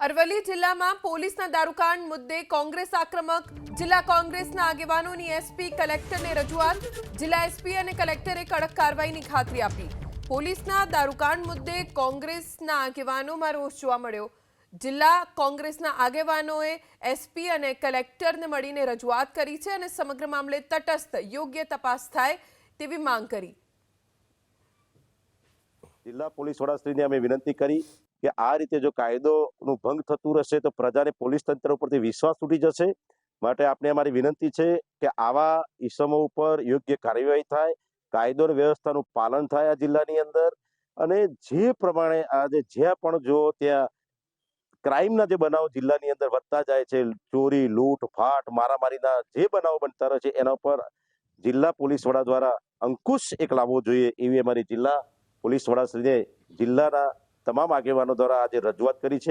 અરવલ્લી જિલ્લામાં પોલીસના દારૂકાંડ મુદ્દે કોંગ્રેસ આક્રમક. જિલ્લા કોંગ્રેસના આગેવાનોની એસપી કલેક્ટરને રજૂઆત. જિલ્લા એસપી અને કલેક્ટરે કડક કાર્યવાહીની ખાતરી આપી. પોલીસના દારૂકાંડ મુદ્દે કોંગ્રેસના આગેવાનોમાં રોષ જોવા મળ્યો. જિલ્લા કોંગ્રેસના આગેવાનોએ એસપી અને કલેક્ટરને મળીને રજૂઆત કરી છે અને સમગ્ર મામલે તટસ્થ યોગ્ય તપાસ થાય તેવી માંગ કરી. જિલ્લા પોલીસ વડાશ્રીને અમે વિનંતી કરી કે આ રીતે જો કાયદોનું ભંગ થતું રહેશે તો પ્રજાને પોલીસ તંત્ર ઉપરથી વિશ્વાસ ઉઠી જશે. માટે આપને અમારી વિનંતી છે કે આવા ઇસમો ઉપર યોગ્ય કાર્યવાહી થાય, કાયદો અને વ્યવસ્થાનું પાલન થાય આ જિલ્લાની અંદર. અને જે પ્રમાણે આજે જ્યાં પણ જો ત્યાં ક્રાઇમના જે બનાવો જિલ્લાની અંદર વધતા જાય છે, ચોરી, લૂંટ, ફાટ, મારામારીના જે બનાવો બનતા રહે છે, એના ઉપર જિલ્લા પોલીસ વડા દ્વારા અંકુશ એક લાવવો જોઈએ એવી અમારી જિલ્લા પોલીસ વડાશ્રીને જિલ્લાના તમામ આગેવાનો દ્વારા આજે રજૂઆત કરી છે.